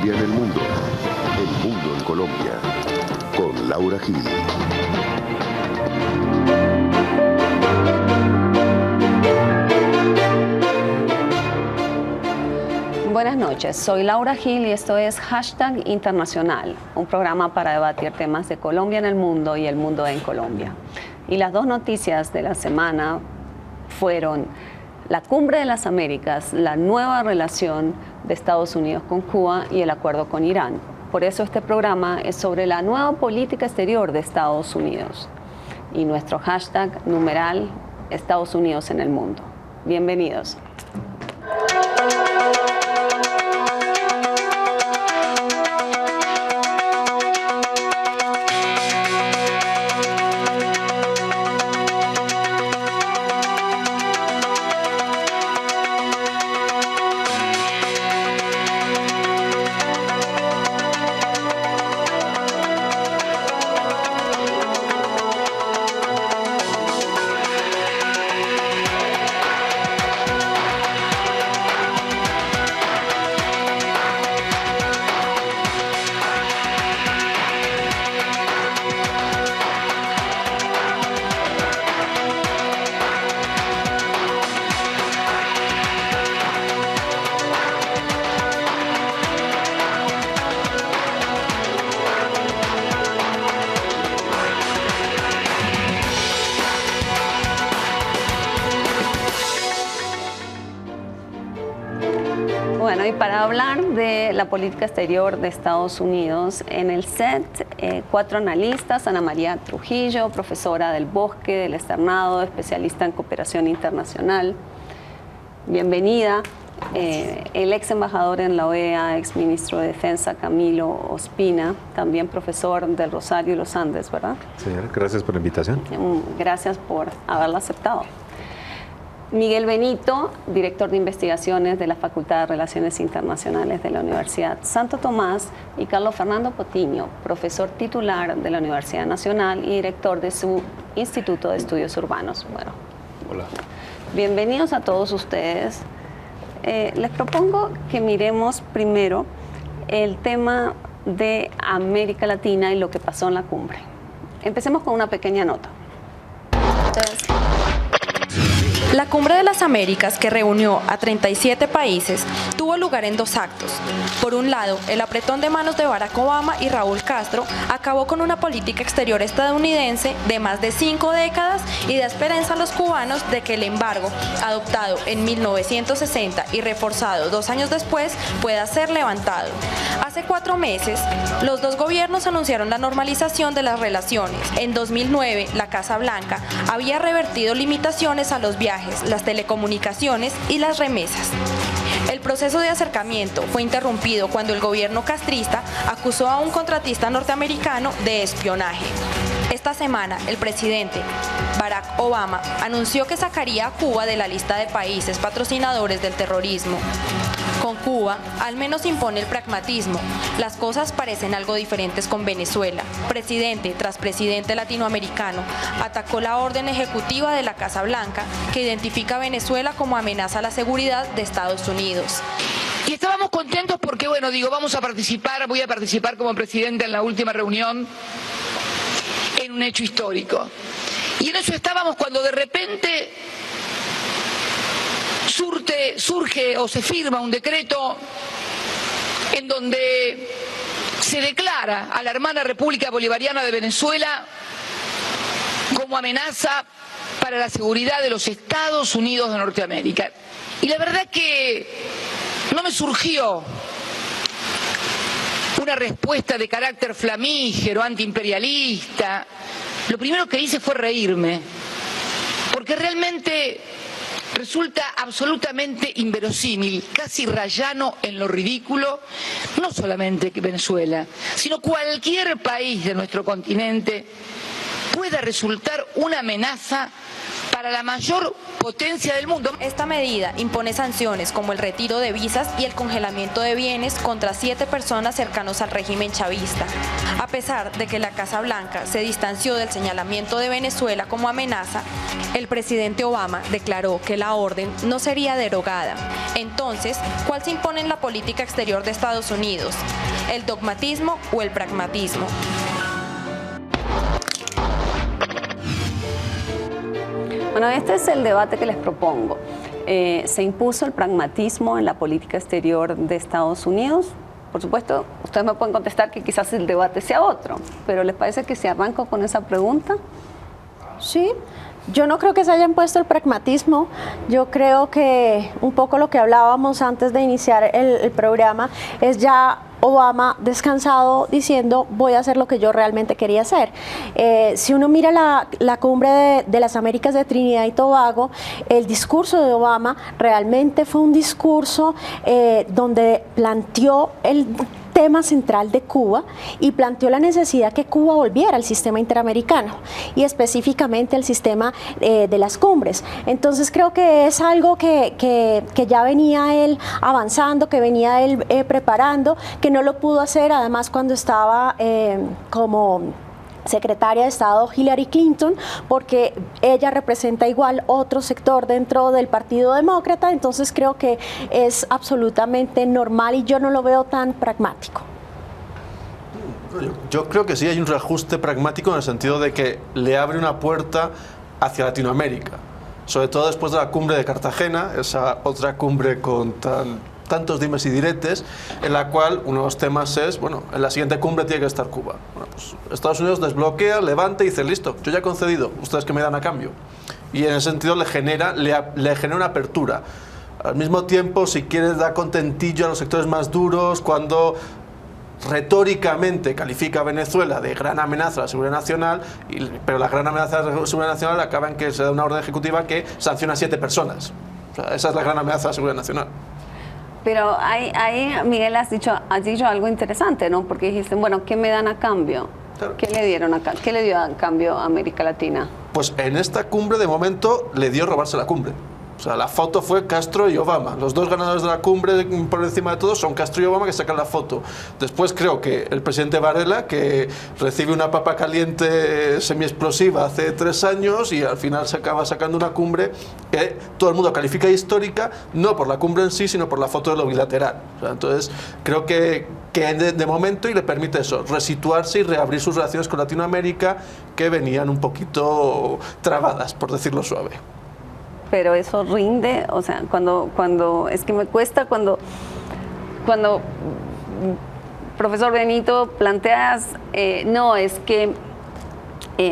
Colombia en el mundo en Colombia, con Laura Gil. Buenas noches, soy Laura Gil y esto es Hashtag Internacional, un programa para debatir temas de Colombia en el mundo y el mundo en Colombia. Y las dos noticias de la semana fueron la Cumbre de las Américas, la nueva relación de Estados Unidos con Cuba y el acuerdo con Irán. Por eso este programa es sobre la nueva política exterior de Estados Unidos y nuestro hashtag numeral Estados Unidos en el mundo. Bienvenidos. Bueno, y para hablar de la política exterior de Estados Unidos, en el set, 4 analistas: Ana María Trujillo, profesora del Bosque del Externado, especialista en cooperación internacional. Bienvenida. El ex embajador en la OEA, ex ministro de Defensa, Camilo Ospina, también profesor del Rosario y los Andes, ¿verdad? Señora, gracias por la invitación. Gracias por haberla aceptado. Miguel Benito, director de investigaciones de la Facultad de Relaciones Internacionales de la Universidad Santo Tomás, y Carlos Fernando Potiño, profesor titular de la Universidad Nacional y director de su Instituto de Estudios Urbanos. Bueno, hola. Bienvenidos a todos ustedes. Les propongo que miremos primero el tema de América Latina y lo que pasó en la cumbre. Empecemos con una pequeña nota. Entonces, la Cumbre de las Américas, que reunió a 37 países, tuvo lugar en 2 actos. Por un lado, el apretón de manos de Barack Obama y Raúl Castro acabó con una política exterior estadounidense de más de 5 décadas y da esperanza a los cubanos de que el embargo, adoptado en 1960 y reforzado 2 años después, pueda ser levantado. Hace 4 meses, los 2 gobiernos anunciaron la normalización de las relaciones. En 2009, la Casa Blanca había revertido limitaciones a los viajes, las telecomunicaciones y las remesas. El proceso de acercamiento fue interrumpido cuando el gobierno castrista acusó a un contratista norteamericano de espionaje. Esta semana, el presidente Barack Obama anunció que sacaría a Cuba de la lista de países patrocinadores del terrorismo. Con Cuba, al menos impone el pragmatismo. Las cosas parecen algo diferentes con Venezuela. Presidente tras presidente latinoamericano atacó la orden ejecutiva de la Casa Blanca que identifica a Venezuela como amenaza a la seguridad de Estados Unidos. Y estábamos contentos porque, bueno, voy a participar como presidenta en la última reunión en un hecho histórico. Y en eso estábamos cuando de repente surge o se firma un decreto en donde se declara a la hermana República Bolivariana de Venezuela como amenaza para la seguridad de los Estados Unidos de Norteamérica. Y la verdad que no me surgió una respuesta de carácter flamígero, antiimperialista. Lo primero que hice fue reírme, porque realmente resulta absolutamente inverosímil, casi rayano en lo ridículo, no solamente que Venezuela, sino cualquier país de nuestro continente pueda resultar una amenaza para para la mayor potencia del mundo. Esta medida impone sanciones como el retiro de visas y el congelamiento de bienes contra 7 personas cercanos al régimen chavista. A pesar de que la Casa Blanca se distanció del señalamiento de Venezuela como amenaza, el presidente Obama declaró que la orden no sería derogada. Entonces, ¿cuál se impone en la política exterior de Estados Unidos? ¿El dogmatismo o el pragmatismo? Bueno, este es el debate que les propongo. ¿Se impuso el pragmatismo en la política exterior de Estados Unidos? Por supuesto, ustedes me pueden contestar que quizás el debate sea otro, pero ¿les parece que si arranco con esa pregunta? Sí, yo no creo que se haya impuesto el pragmatismo. Yo creo que un poco lo que hablábamos antes de iniciar el programa es ya Obama descansado diciendo voy a hacer lo que yo realmente quería hacer. Si uno mira la cumbre de las Américas de Trinidad y Tobago, el discurso de Obama realmente fue un discurso donde planteó el tema central de Cuba y planteó la necesidad que Cuba volviera al sistema interamericano y específicamente al sistema de las cumbres. Entonces creo que es algo que ya venía él avanzando, que venía él preparando, que no lo pudo hacer además cuando estaba como secretaria de Estado Hillary Clinton, porque ella representa igual otro sector dentro del Partido Demócrata, entonces creo que es absolutamente normal y yo no lo veo tan pragmático. Yo creo que sí hay un reajuste pragmático en el sentido de que le abre una puerta hacia Latinoamérica, sobre todo después de la cumbre de Cartagena, esa otra cumbre con tantos dimes y diretes, en la cual uno de los temas es, bueno, en la siguiente cumbre tiene que estar Cuba. Bueno, pues Estados Unidos desbloquea, levanta y dice, listo, yo ya he concedido, ustedes que me dan a cambio. Y en ese sentido le genera una apertura. Al mismo tiempo, si quieres, da contentillo a los sectores más duros cuando retóricamente califica a Venezuela de gran amenaza a la seguridad nacional, pero la gran amenaza a la seguridad nacional acaba en que se da una orden ejecutiva que sanciona a 7 personas. O sea, esa es la gran amenaza a la seguridad nacional. Pero ahí Miguel, has dicho algo interesante, ¿no? Porque dijiste, bueno, ¿qué me dan a cambio? Claro. ¿Qué le dieron acá? ¿Qué le dio a cambio a América Latina? Pues en esta cumbre, de momento, le dio robarse la cumbre. O sea, la foto fue Castro y Obama. Los dos ganadores de la cumbre, por encima de todos, son Castro y Obama, que sacan la foto. Después creo que el presidente Varela, que recibe una papa caliente semiexplosiva hace 3 años y al final se acaba sacando una cumbre que todo el mundo califica histórica, no por la cumbre en sí, sino por la foto de lo bilateral. O sea, entonces, creo que de momento, y le permite eso, resituarse y reabrir sus relaciones con Latinoamérica, que venían un poquito trabadas, por decirlo suave. Pero eso rinde, o sea, cuando es que me cuesta cuando profesor Benito planteas, no, es que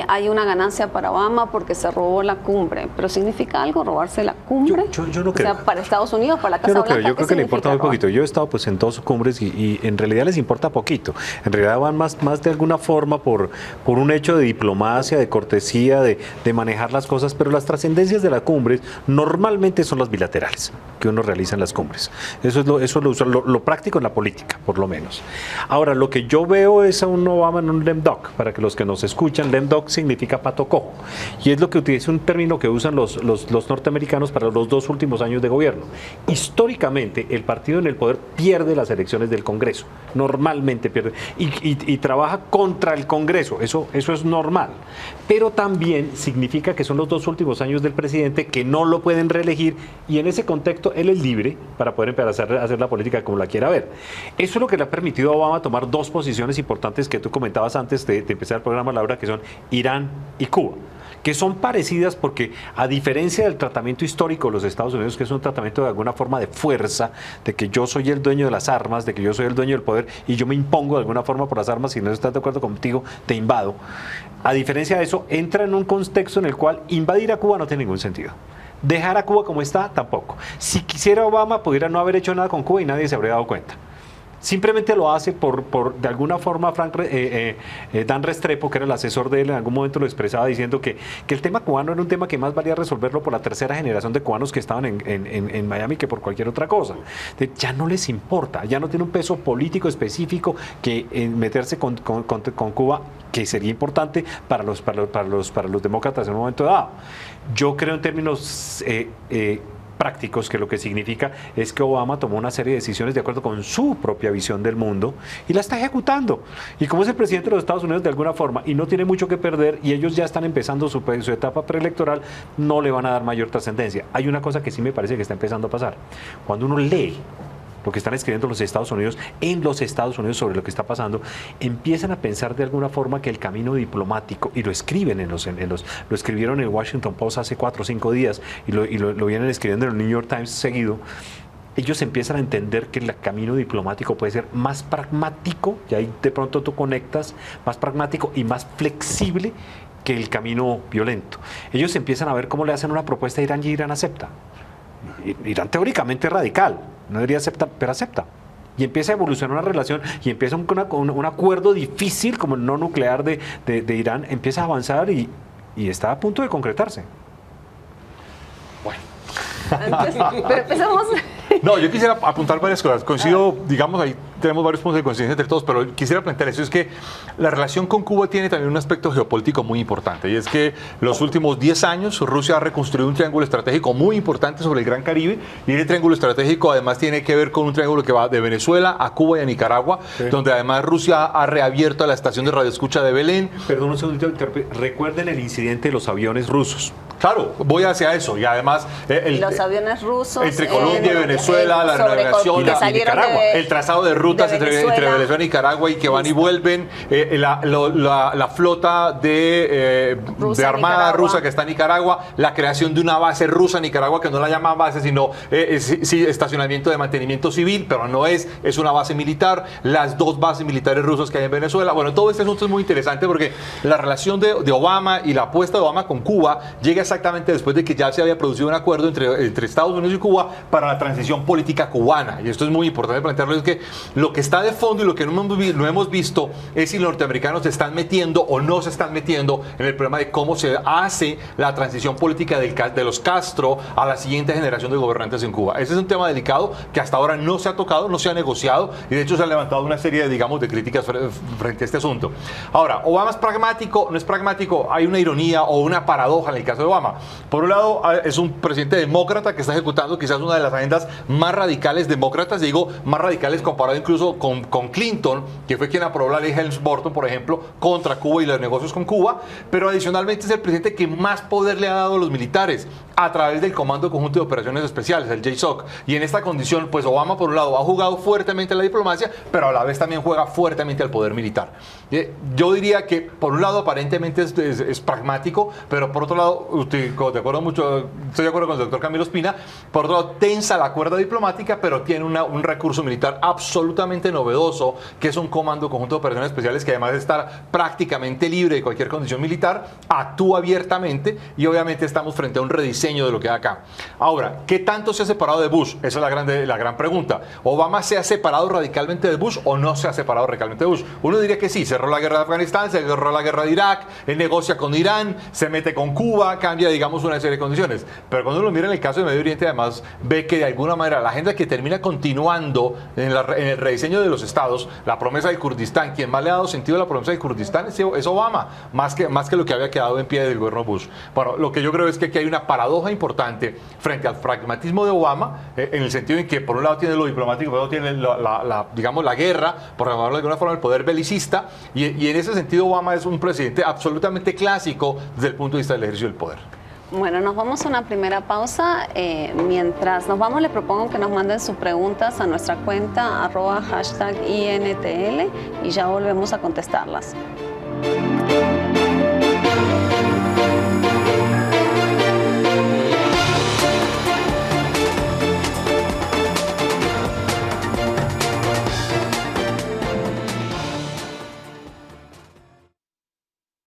hay una ganancia para Obama porque se robó la cumbre, pero ¿significa algo robarse la cumbre? Yo no creo. O sea, para Estados Unidos, para la Casa Blanca. Yo creo que le importa muy poquito. Yo he estado pues en 2 cumbres y en realidad les importa poquito. En realidad van más de alguna forma por un hecho de diplomacia, de cortesía, de manejar las cosas, pero las trascendencias de las cumbres normalmente son las bilaterales que uno realiza en las cumbres. Eso es lo práctico en la política, por lo menos. Ahora, lo que yo veo es a un Obama en un lame duck, para que los que nos escuchan, lame duck significa pato cojo, y es lo que utiliza un término que usan los norteamericanos para los 2 últimos años de gobierno. Históricamente, el partido en el poder pierde las elecciones del Congreso, normalmente pierde, y trabaja contra el Congreso, eso es normal, pero también significa que son los 2 últimos años del presidente que no lo pueden reelegir, y en ese contexto él es libre para poder empezar a hacer la política como la quiera ver. Eso es lo que le ha permitido a Obama tomar 2 posiciones importantes que tú comentabas antes de empezar el programa, Laura, que son Irán y Cuba, que son parecidas porque, a diferencia del tratamiento histórico de los Estados Unidos, que es un tratamiento de alguna forma de fuerza, de que yo soy el dueño de las armas, de que yo soy el dueño del poder y yo me impongo de alguna forma por las armas, si no estás de acuerdo contigo, te invado. A diferencia de eso, entra en un contexto en el cual invadir a Cuba no tiene ningún sentido. Dejar a Cuba como está, tampoco. Si quisiera Obama, pudiera no haber hecho nada con Cuba y nadie se habría dado cuenta. Simplemente lo hace de alguna forma, Dan Restrepo, que era el asesor de él, en algún momento lo expresaba diciendo que el tema cubano era un tema que más valía resolverlo por la tercera generación de cubanos que estaban en Miami que por cualquier otra cosa. Ya no les importa, ya no tiene un peso político específico que meterse con Cuba, que sería importante para los demócratas en un momento dado. Yo creo en términos prácticos que lo que significa es que Obama tomó una serie de decisiones de acuerdo con su propia visión del mundo y la está ejecutando. Y como es el presidente de los Estados Unidos de alguna forma y no tiene mucho que perder y ellos ya están empezando su etapa preelectoral, no le van a dar mayor trascendencia. Hay una cosa que sí me parece que está empezando a pasar. Cuando uno lee lo que están escribiendo los Estados Unidos en los Estados Unidos sobre lo que está pasando, empiezan a pensar de alguna forma que el camino diplomático, y lo escriben lo escribieron en el Washington Post hace 4 o 5 días y lo vienen escribiendo en el New York Times seguido. Ellos empiezan a entender que el camino diplomático puede ser más pragmático, y ahí de pronto tú conectas, más pragmático y más flexible que el camino violento. Ellos empiezan a ver cómo le hacen una propuesta a Irán y Irán acepta. Irán teóricamente radical, no debería aceptar, pero acepta. Y empieza a evolucionar una relación y empieza un acuerdo difícil como el no nuclear de Irán, empieza a avanzar y está a punto de concretarse. Bueno. Pero empezamos. No, yo quisiera apuntar varias cosas. Coincido, digamos, ahí tenemos varios puntos de coincidencia entre todos, pero quisiera plantear eso, es que la relación con Cuba tiene también un aspecto geopolítico muy importante, y es que los últimos 10 años Rusia ha reconstruido un triángulo estratégico muy importante sobre el Gran Caribe, y ese triángulo estratégico además tiene que ver con un triángulo que va de Venezuela a Cuba y a Nicaragua, sí, donde además Rusia ha reabierto la estación de radioescucha de Belén. Perdón un segundito, recuerden el incidente de los aviones rusos. Claro, voy hacia eso, y además los aviones rusos entre Colombia y Venezuela, la navegación y Nicaragua, el trazado de rutas entre Venezuela y Nicaragua, y que van y vuelven, la flota de Armada rusa que está en Nicaragua, la creación de una base rusa en Nicaragua, que no la llaman base, sino estacionamiento de mantenimiento civil, pero no es una base militar, las 2 bases militares rusas que hay en Venezuela. Bueno, todo este asunto es muy interesante porque la relación de Obama y la apuesta de Obama con Cuba llega exactamente después de que ya se había producido un acuerdo entre Estados Unidos y Cuba para la transición política cubana. Y esto es muy importante plantearlo, es que lo que está de fondo y lo que no hemos visto es si los norteamericanos se están metiendo o no se están metiendo en el problema de cómo se hace la transición política de los Castro a la siguiente generación de gobernantes en Cuba. Ese es un tema delicado que hasta ahora no se ha tocado, no se ha negociado, y de hecho se han levantado una serie de críticas frente a este asunto. Ahora, ¿Obama es pragmático? ¿No es pragmático? Hay una ironía o una paradoja en el caso de Obama. Por un lado, es un presidente demócrata que está ejecutando quizás una de las agendas más radicales demócratas, digo, más radicales comparado incluso con Clinton, que fue quien aprobó la ley Helms-Burton, por ejemplo, contra Cuba y los negocios con Cuba, pero adicionalmente es el presidente que más poder le ha dado a los militares a través del Comando Conjunto de Operaciones Especiales, el JSOC. Y en esta condición, pues Obama, por un lado, ha jugado fuertemente a la diplomacia, pero a la vez también juega fuertemente al poder militar. Yo diría que, por un lado, aparentemente es pragmático, pero por otro lado, estoy de acuerdo con el doctor Camilo Espina, por otro lado, tensa la cuerda diplomática, pero tiene un recurso militar absolutamente novedoso, que es un Comando Conjunto de Operaciones Especiales que además de estar prácticamente libre de cualquier condición militar, actúa abiertamente, y obviamente estamos frente a un rediseño de lo que hay acá. Ahora, ¿qué tanto se ha separado de Bush? Esa es la gran pregunta. ¿Obama se ha separado radicalmente de Bush o no se ha separado radicalmente de Bush? Uno diría que sí, cerró la guerra de Afganistán, se cerró la guerra de Irak, él negocia con Irán, se mete con Cuba, cambia, digamos, una serie de condiciones. Pero cuando uno mira en el caso de Medio Oriente, además ve que de alguna manera la agenda que termina continuando en el rediseño de los estados, la promesa del Kurdistán, quien más le ha dado sentido a la promesa del Kurdistán es Obama, más que lo que había quedado en pie del gobierno Bush. Bueno, lo que yo creo es que aquí hay una paradoja importante frente al pragmatismo de Obama, en el sentido en que por un lado tiene lo diplomático, por otro tiene la guerra, por llamarlo de alguna forma, el poder belicista, y en ese sentido Obama es un presidente absolutamente clásico desde el punto de vista del ejercicio del poder. Bueno, nos vamos a una primera pausa. Mientras nos vamos, les propongo que nos manden sus preguntas a nuestra cuenta @INTL y ya volvemos a contestarlas.